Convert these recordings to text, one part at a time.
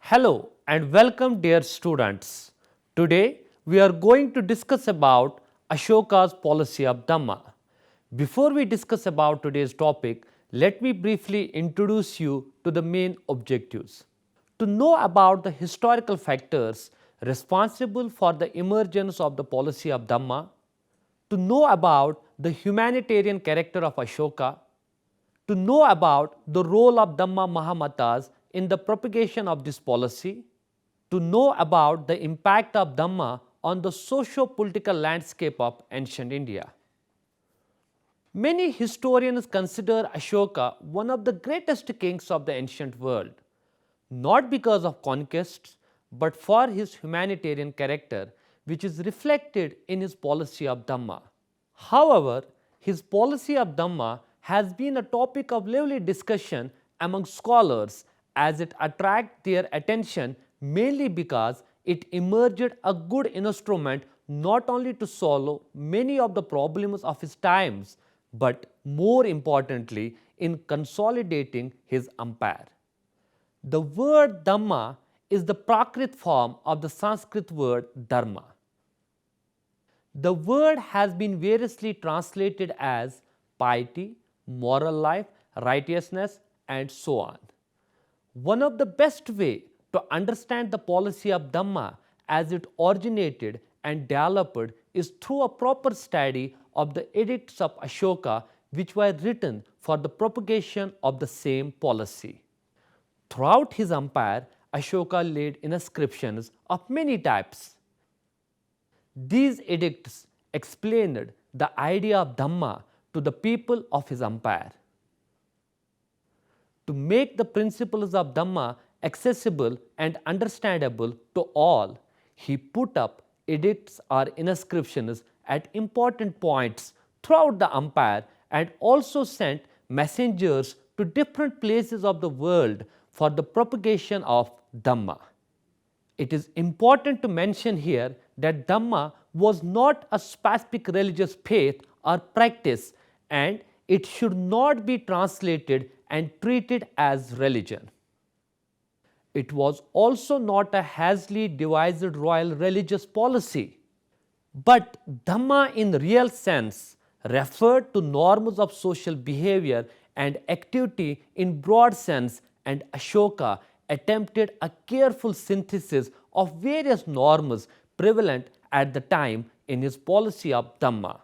Hello and welcome dear students. Today we are going to discuss about Ashoka's policy of Dhamma. Before we discuss about today's topic, let me briefly introduce you to the main objectives. To know about the historical factors responsible for the emergence of the policy of Dhamma, to know about the humanitarian character of Ashoka, to know about the role of Dhamma Mahamatas in the propagation of this policy, to know about the impact of Dhamma on the socio-political landscape of ancient India. Many historians consider Ashoka one of the greatest kings of the ancient world, not because of conquests, but for his humanitarian character, which is reflected in his policy of Dhamma. However, his policy of Dhamma has been a topic of lively discussion among scholars as it attracts their attention mainly because it emerged a good instrument not only to solve many of the problems of his times, but more importantly in consolidating his empire. The word Dhamma is the Prakrit form of the Sanskrit word Dharma. The word has been variously translated as piety, moral life, righteousness, and so on. One of the best ways to understand the policy of Dhamma as it originated and developed is through a proper study of the edicts of Ashoka which were written for the propagation of the same policy. Throughout his empire, Ashoka laid inscriptions of many types. These edicts explained the idea of Dhamma to the people of his empire. To make the principles of Dhamma accessible and understandable to all, he put up edicts or inscriptions at important points throughout the empire and also sent messengers to different places of the world for the propagation of Dhamma. It is important to mention here that Dhamma was not a specific religious faith or practice, and it should not be translated and treated as religion. It was also not a hastily devised royal religious policy, but Dhamma in real sense referred to norms of social behavior and activity in broad sense, and Ashoka attempted a careful synthesis of various norms prevalent at the time in his policy of Dhamma.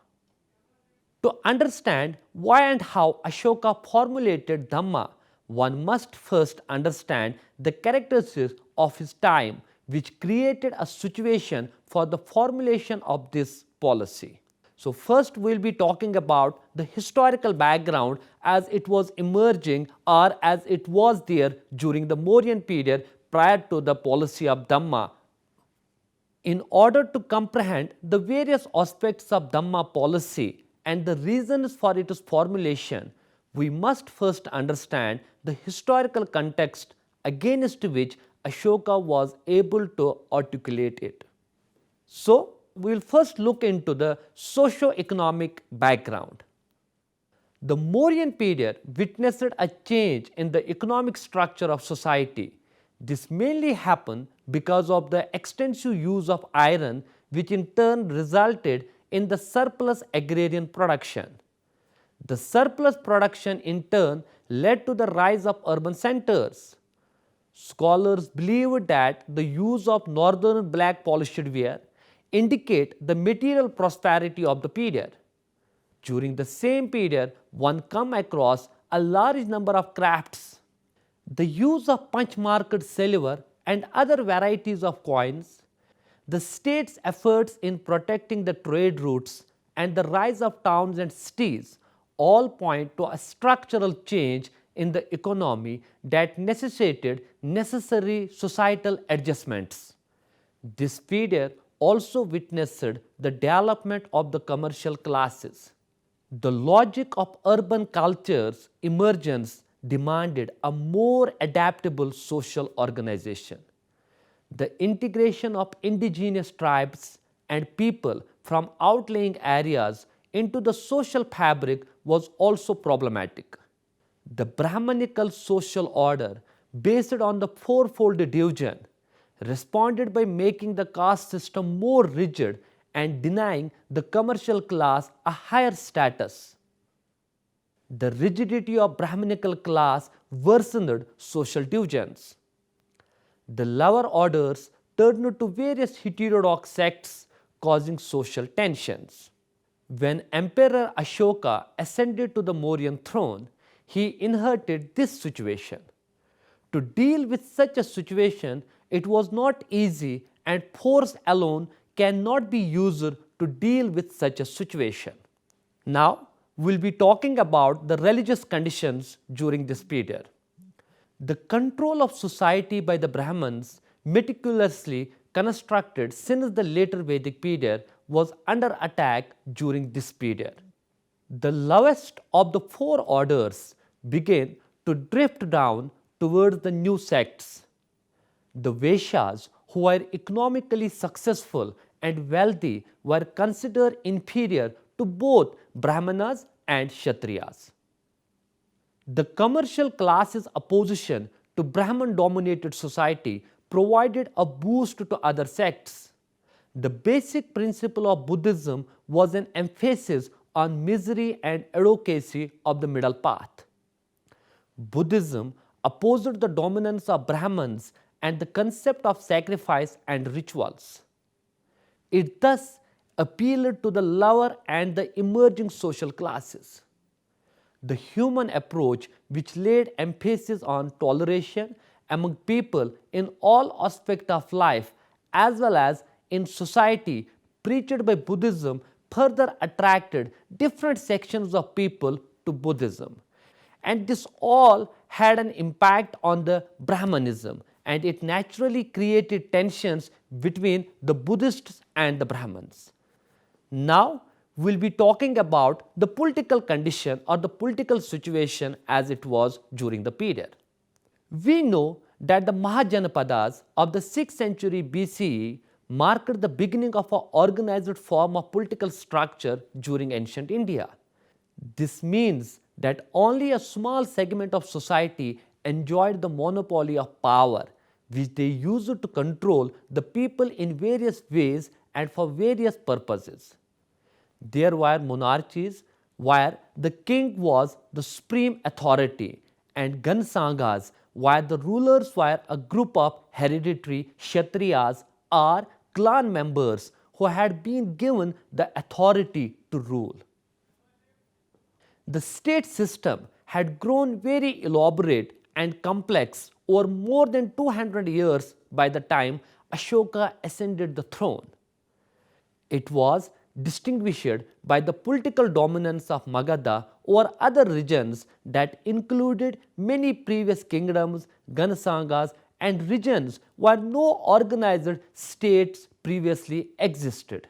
To understand why and how Ashoka formulated Dhamma, one must first understand the characteristics of his time which created a situation for the formulation of this policy. So first we will be talking about the historical background as it was emerging or as it was there during the Mauryan period prior to the policy of Dhamma. In order to comprehend the various aspects of Dhamma policy and the reasons for its formulation, we must first understand the historical context against which Ashoka was able to articulate it. So, we will first look into the socio-economic background. The Mauryan period witnessed a change in the economic structure of society. This mainly happened because of the extensive use of iron, which in turn resulted in the surplus agrarian production. The surplus production in turn led to the rise of urban centers. Scholars believe that the use of northern black polished ware indicate the material prosperity of the period. During the same period, one come across a large number of crafts. The use of punch-marked silver and other varieties of coins, the state's efforts in protecting the trade routes, and the rise of towns and cities all point to a structural change in the economy that necessitated necessary societal adjustments. This period also witnessed the development of the commercial classes. The logic of urban culture's emergence demanded a more adaptable social organization. The integration of indigenous tribes and people from outlying areas into the social fabric was also problematic. The Brahmanical social order based on the fourfold division, responded by making the caste system more rigid and denying the commercial class a higher status. The rigidity of Brahminical class worsened social divisions. The lower orders turned into various heterodox sects, causing social tensions. When Emperor Ashoka ascended to the Mauryan throne, he inherited this situation. To deal with such a situation, it was not easy, and force alone cannot be used to deal with such a situation. Now, we'll be talking about the religious conditions during this period. The control of society by the Brahmins, meticulously constructed since the later Vedic period, was under attack during this period. The lowest of the four orders began to drift down towards the new sects. The Vaishyas, who were economically successful and wealthy, were considered inferior to both Brahmanas and Kshatriyas. The commercial class's opposition to Brahman-dominated society provided a boost to other sects. The basic principle of Buddhism was an emphasis on misery and advocacy of the middle path. Buddhism opposed the dominance of Brahmins and the concept of sacrifice and rituals. It thus appealed to the lower and the emerging social classes. The human approach, which laid emphasis on toleration among people in all aspects of life as well as in society, preached by Buddhism, further attracted different sections of people to Buddhism. And this all had an impact on the Brahmanism, and it naturally created tensions between the Buddhists and the Brahmins. Now, we'll be talking about the political condition or the political situation as it was during the period. We know that the Mahajanapadas of the 6th century BCE marked the beginning of an organized form of political structure during ancient India. This means that only a small segment of society enjoyed the monopoly of power, which they used to control the people in various ways and for various purposes. There were monarchies where the king was the supreme authority, and Gansangas where the rulers were a group of hereditary Kshatriyas or clan members who had been given the authority to rule. The state system had grown very elaborate and complex over more than 200 years by the time Ashoka ascended the throne. It was distinguished by the political dominance of Magadha over other regions that included many previous kingdoms, Ganasangas, and regions where no organized states previously existed.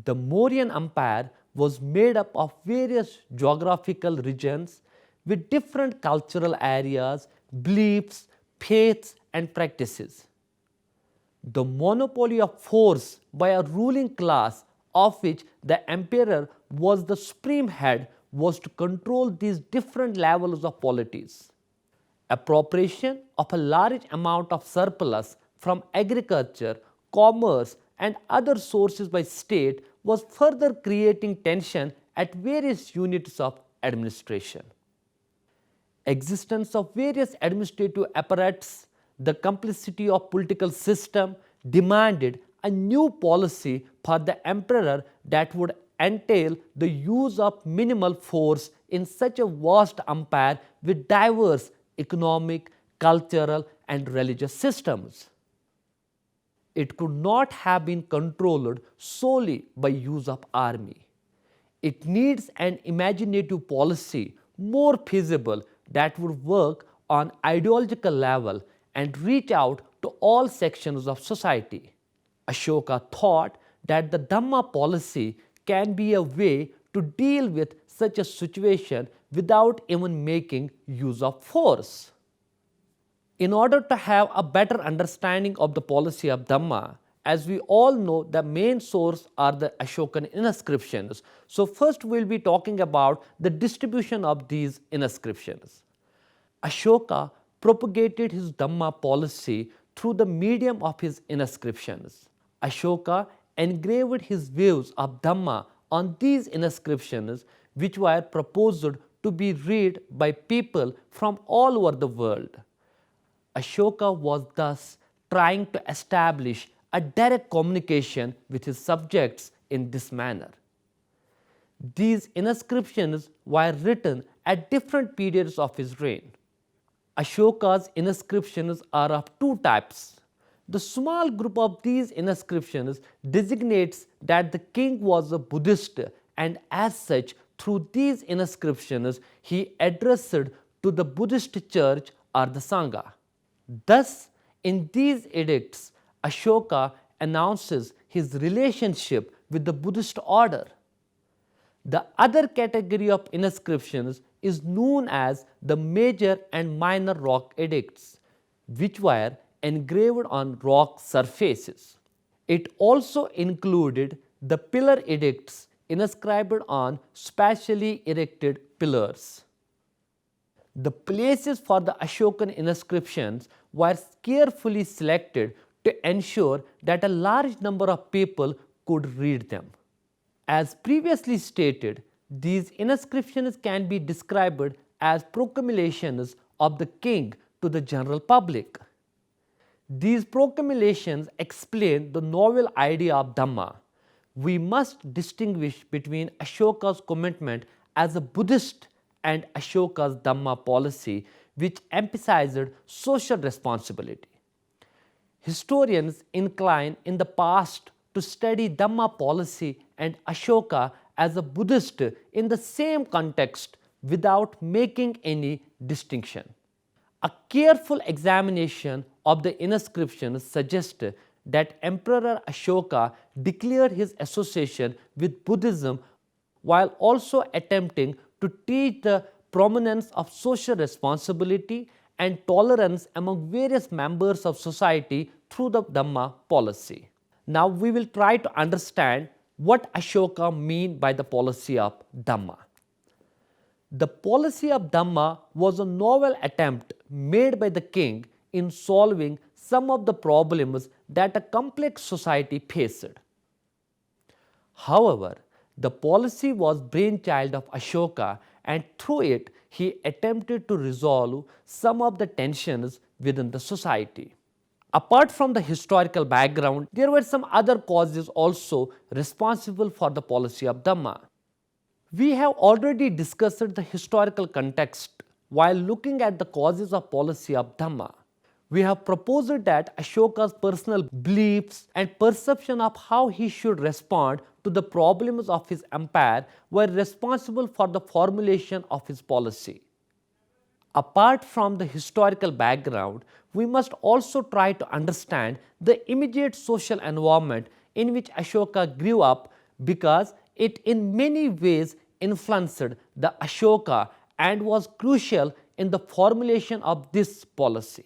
The Mauryan Empire was made up of various geographical regions with different cultural areas, beliefs, faiths, and practices. The monopoly of force by a ruling class, of which the emperor was the supreme head, was to control these different levels of polities. Appropriation of a large amount of surplus from agriculture, commerce, and other sources by state was further creating tension at various units of administration. Existence of various administrative apparatus, the complexity of political system demanded a new policy for the emperor that would entail the use of minimal force in such a vast empire with diverse economic, cultural, and religious systems. It could not have been controlled solely by use of army. It needs an imaginative policy more feasible that would work on ideological level and reach out to all sections of society. Ashoka thought that the Dhamma policy can be a way to deal with such a situation without even making use of force. In order to have a better understanding of the policy of Dhamma, as we all know, the main source are the Ashokan inscriptions. So first we'll be talking about the distribution of these inscriptions. Ashoka propagated his Dhamma policy through the medium of his inscriptions. Ashoka engraved his views of Dhamma on these inscriptions, which were proposed to be read by people from all over the world. Ashoka was thus trying to establish a direct communication with his subjects in this manner. These inscriptions were written at different periods of his reign. Ashoka's inscriptions are of two types. The small group of these inscriptions designates that the king was a Buddhist, and as such, through these inscriptions, he addressed to the Buddhist church or the Sangha. Thus, in these edicts, Ashoka announces his relationship with the Buddhist order. The other category of inscriptions is known as the major and minor rock edicts, which were engraved on rock surfaces. It also included the pillar edicts inscribed on specially erected pillars. The places for the Ashokan inscriptions were carefully selected to ensure that a large number of people could read them. As previously stated, these inscriptions can be described as proclamations of the king to the general public. These proclamations explain the novel idea of Dhamma. We must distinguish between Ashoka's commitment as a Buddhist and Ashoka's Dhamma policy, which emphasized social responsibility. Historians incline in the past to study Dhamma policy and Ashoka as a Buddhist in the same context without making any distinction. A careful examination of the inscriptions suggests that Emperor Ashoka declared his association with Buddhism while also attempting to teach the prominence of social responsibility and tolerance among various members of society through the Dhamma policy. Now we will try to understand what Ashoka means by the policy of Dhamma. The policy of Dhamma was a novel attempt made by the king in solving some of the problems that a complex society faced. However, the policy was brainchild of Ashoka, and through it he attempted to resolve some of the tensions within the society. Apart from the historical background, there were some other causes also responsible for the policy of Dhamma. We have already discussed the historical context while looking at the causes of policy of Dhamma. We have proposed that Ashoka's personal beliefs and perception of how he should respond to the problems of his empire were responsible for the formulation of his policy. Apart from the historical background, we must also try to understand the immediate social environment in which Ashoka grew up, because it in many ways influenced the Ashoka and was crucial in the formulation of this policy.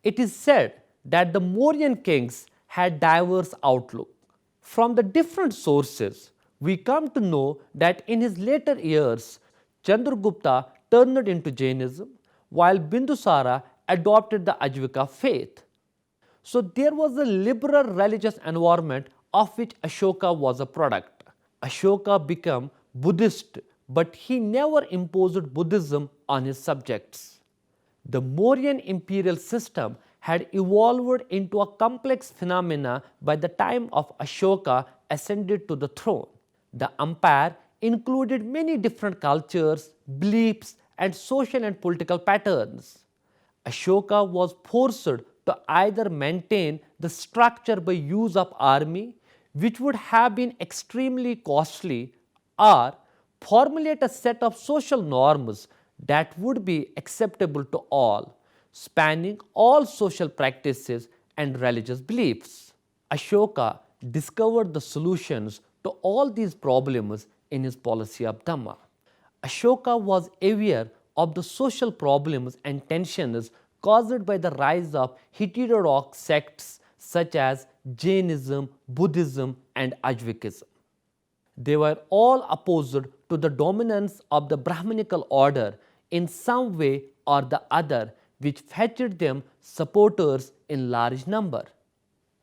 It is said that the Mauryan kings had diverse outlook. From the different sources, we come to know that in his later years, Chandragupta turned into Jainism, while Bindusara adopted the Ajvika faith. So there was a liberal religious environment of which Ashoka was a product. Ashoka became Buddhist, but he never imposed Buddhism on his subjects. The Mauryan imperial system had evolved into a complex phenomena by the time of Ashoka ascended to the throne. The empire included many different cultures, beliefs, and social and political patterns. Ashoka was forced to either maintain the structure by use of army, which would have been extremely costly, or formulate a set of social norms that would be acceptable to all, spanning all social practices and religious beliefs. Ashoka discovered the solutions to all these problems in his policy of Dhamma. Ashoka was aware of the social problems and tensions caused by the rise of heterodox sects such as Jainism, Buddhism, and Ajvikism. They were all opposed to the dominance of the Brahminical order in some way or the other, which fetched them supporters in large number.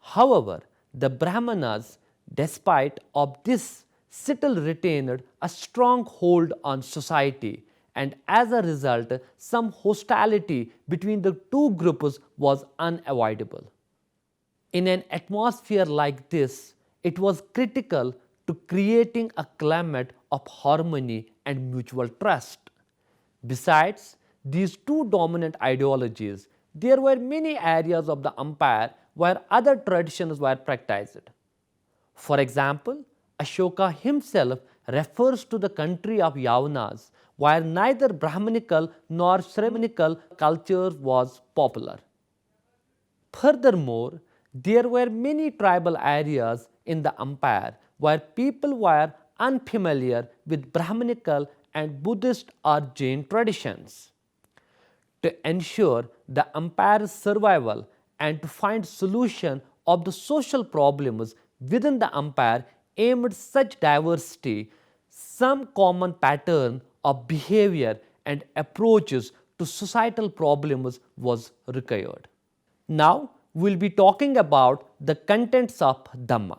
However, the Brahmanas, despite of this, still retained a strong hold on society, and as a result, some hostility between the two groups was unavoidable. In an atmosphere like this, it was critical to creating a climate of harmony and mutual trust. Besides these two dominant ideologies, there were many areas of the empire where other traditions were practiced. For example, Ashoka himself refers to the country of Yavanas, where neither Brahmanical nor ceremonial culture was popular. Furthermore, there were many tribal areas in the empire where people were unfamiliar with Brahmanical and Buddhist or Jain traditions. To ensure the empire's survival and to find solution of the social problems within the empire amid such diversity, some common pattern of behavior and approaches to societal problems was required. Now we will be talking about the contents of Dhamma.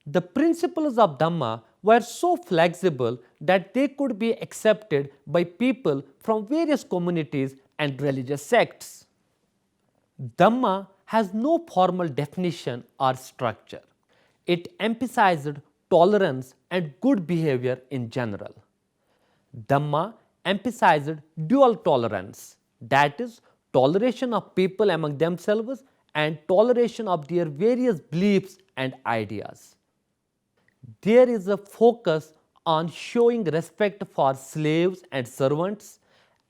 The principles of Dhamma were so flexible that they could be accepted by people from various communities and religious sects. Dhamma has no formal definition or structure. It emphasized tolerance and good behavior in general. Dhamma emphasized dual tolerance, that is, toleration of people among themselves and toleration of their various beliefs and ideas. There is a focus on showing respect for slaves and servants,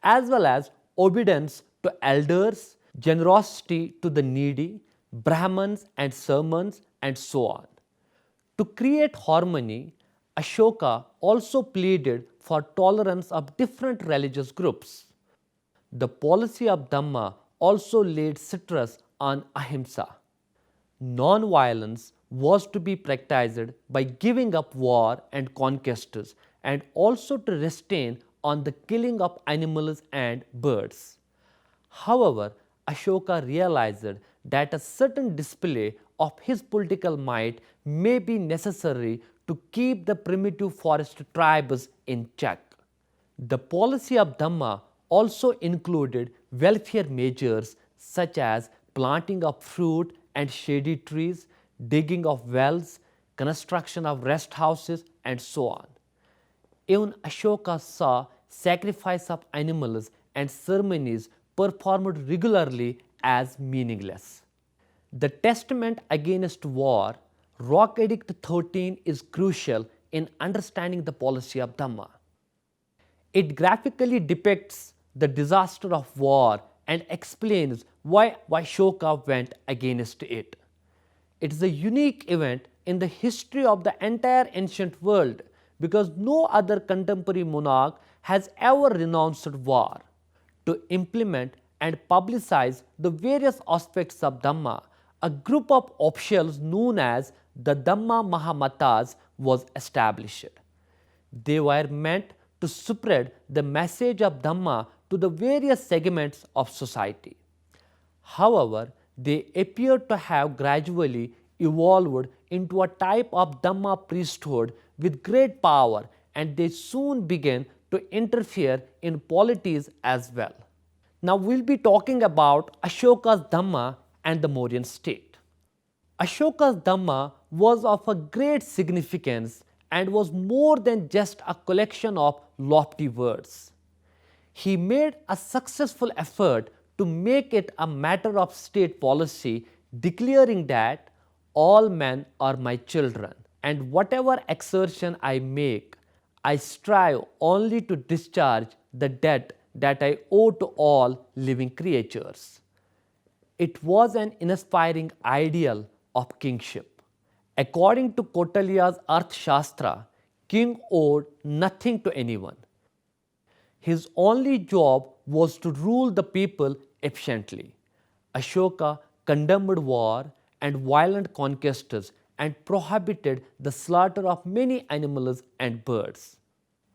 as well as obedience to elders, generosity to the needy, Brahmins and servants, and so on. To create harmony, Ashoka also pleaded for tolerance of different religious groups. The policy of Dhamma also laid stress on ahimsa. Non-violence was to be practiced by giving up war and conquests, and also to restrain on the killing of animals and birds. However, Ashoka realized that a certain display of his political might may be necessary to keep the primitive forest tribes in check. The policy of Dhamma also included welfare measures such as planting of fruit and shady trees, digging of wells, construction of rest houses, and so on. Even Ashoka saw sacrifice of animals and ceremonies performed regularly as meaningless. The Testament Against War, Rock Edict 13, is crucial in understanding the policy of Dhamma. It graphically depicts the disaster of war and explains why Ashoka went against it. It is a unique event in the history of the entire ancient world because no other contemporary monarch has ever renounced war. To implement and publicize the various aspects of Dhamma, a group of officials known as the Dhamma Mahamatas was established. They were meant to spread the message of Dhamma to the various segments of society. However, they appear to have gradually evolved into a type of Dhamma priesthood with great power, and they soon began to interfere in politics as well. Now we will be talking about Ashoka's Dhamma and the Mauryan state. Ashoka's Dhamma was of a great significance and was more than just a collection of lofty words. He made a successful effort to make it a matter of state policy, declaring that all men are my children, and whatever exertion I make, I strive only to discharge the debt that I owe to all living creatures. It was an inspiring ideal of kingship. According to Kautilya's Arthashastra, king owed nothing to anyone. His only job was to rule the people efficiently. Ashoka condemned war and violent conquests and prohibited the slaughter of many animals and birds.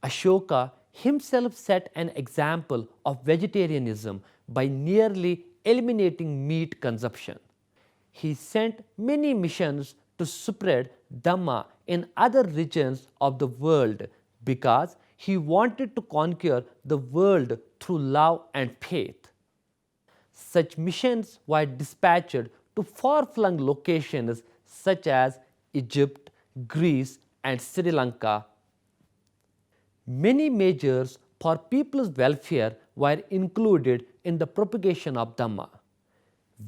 Ashoka himself set an example of vegetarianism by nearly eliminating meat consumption. He sent many missions to spread Dhamma in other regions of the world because he wanted to conquer the world through love and faith. Such missions were dispatched to far-flung locations such as Egypt, Greece, and Sri Lanka. Many measures for people's welfare were included in the propagation of Dhamma.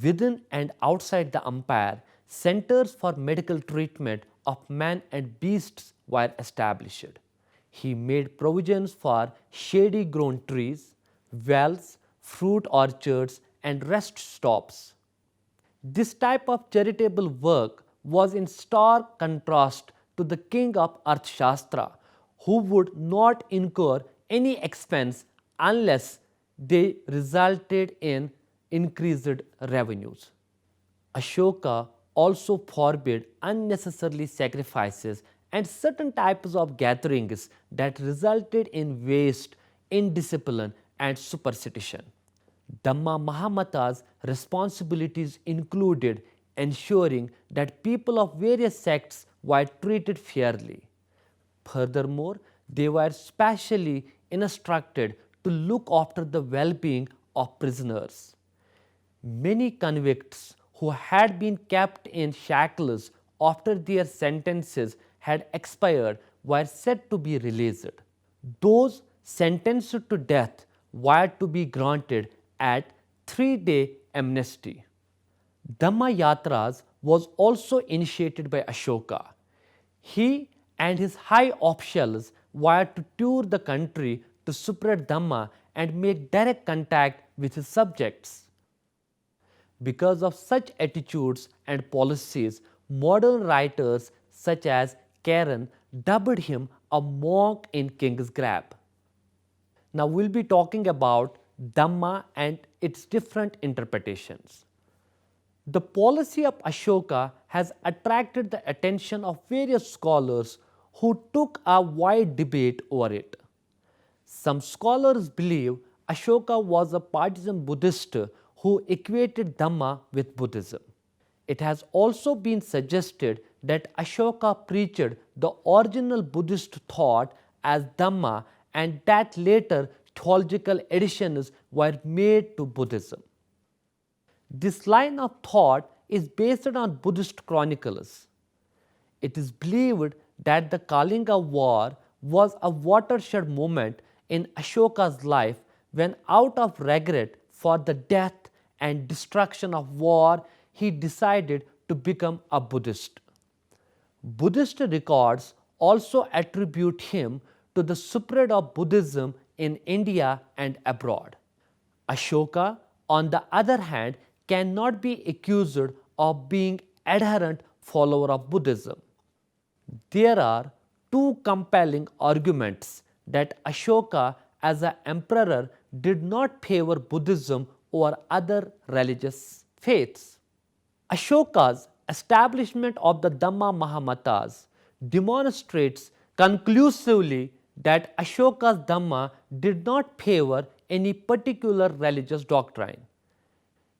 Within and outside the empire, centers for medical treatment of man and beasts were established. He made provisions for shady grown trees, wells, fruit orchards, and rest stops. This type of charitable work was in stark contrast to the king of Arthashastra, who would not incur any expense unless they resulted in increased revenues. Ashoka also forbade unnecessary sacrifices and certain types of gatherings that resulted in waste, indiscipline, and superstition. Dhamma Mahamata's responsibilities included ensuring that people of various sects were treated fairly. Furthermore, they were specially instructed to look after the well-being of prisoners. Many convicts who had been kept in shackles after their sentences had expired were said to be released. Those sentenced to death were to be granted at 3-day amnesty. Dhamma Yatras was also initiated by Ashoka. He and his high officials were to tour the country to spread Dhamma and make direct contact with his subjects. Because of such attitudes and policies, modern writers such as Karen dubbed him a monk in king's grab. Now we'll be talking about Dhamma and its different interpretations. The policy of Ashoka has attracted the attention of various scholars who took a wide debate over it. Some scholars believe Ashoka was a partisan Buddhist who equated Dhamma with Buddhism. It has also been suggested that Ashoka preached the original Buddhist thought as Dhamma and that later theological additions were made to Buddhism. This line of thought is based on Buddhist chronicles. It is believed that the Kalinga War was a watershed moment in Ashoka's life when, out of regret for the death and destruction of war, he decided to become a Buddhist. Buddhist records also attribute him to the spread of Buddhism in India and abroad. Ashoka, on the other hand, cannot be accused of being adherent follower of Buddhism. There are two compelling arguments that Ashoka as an emperor did not favor Buddhism over other religious faiths. Ashoka's establishment of the Dhamma Mahamatas demonstrates conclusively that Ashoka's Dhamma did not favor any particular religious doctrine.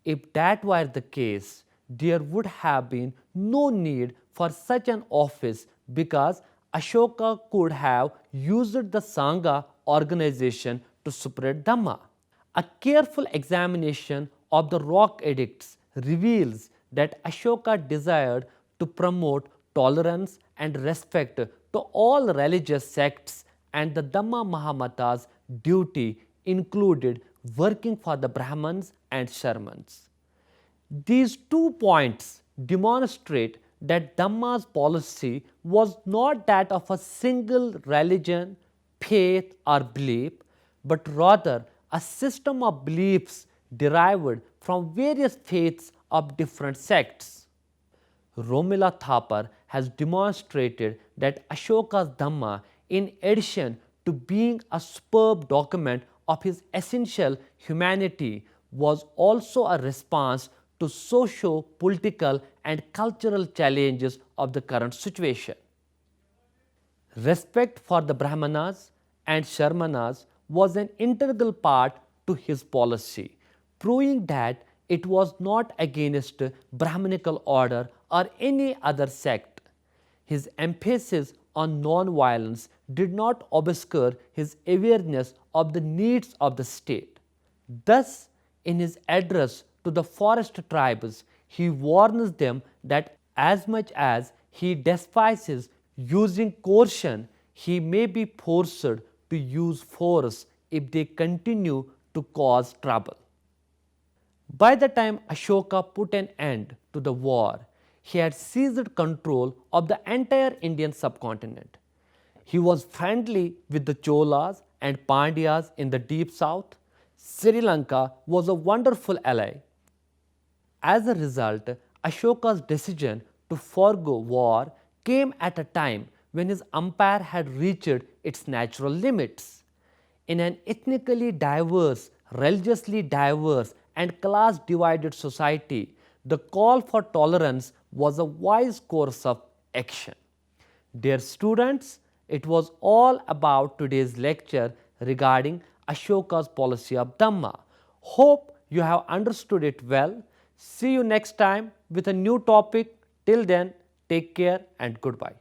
If that were the case, there would have been no need for such an office because Ashoka could have used the Sangha organization to spread Dhamma. A careful examination of the rock edicts reveals that Ashoka desired to promote tolerance and respect to all religious sects, and the Dhamma Mahamata's duty included working for the Brahmins and Sharmans. These 2 points demonstrate that Dhamma's policy was not that of a single religion, faith, or belief, but rather a system of beliefs derived from various faiths of different sects. Romila Thapar has demonstrated that Ashoka's Dhamma, in addition to being a superb document of his essential humanity, was also a response to socio-political and cultural challenges of the current situation. Respect for the Brahmanas and Sharmanas was an integral part to his policy, proving that it was not against Brahminical order or any other sect. His emphasis on non-violence did not obscure his awareness of the needs of the state. Thus, in his address to the forest tribes, he warns them that as much as he despises using coercion, he may be forced to use force if they continue to cause trouble. By the time Ashoka put an end to the war, he had seized control of the entire Indian subcontinent. He was friendly with the Cholas and Pandyas in the deep south. Sri Lanka was a wonderful ally. As a result, Ashoka's decision to forego war came at a time when his empire had reached its natural limits. In an ethnically diverse, religiously diverse, and class divided society, the call for tolerance was a wise course of action. Dear students, it was all about today's lecture regarding Ashoka's policy of Dhamma. Hope you have understood it well. See you next time with a new topic. Till then, take care and goodbye.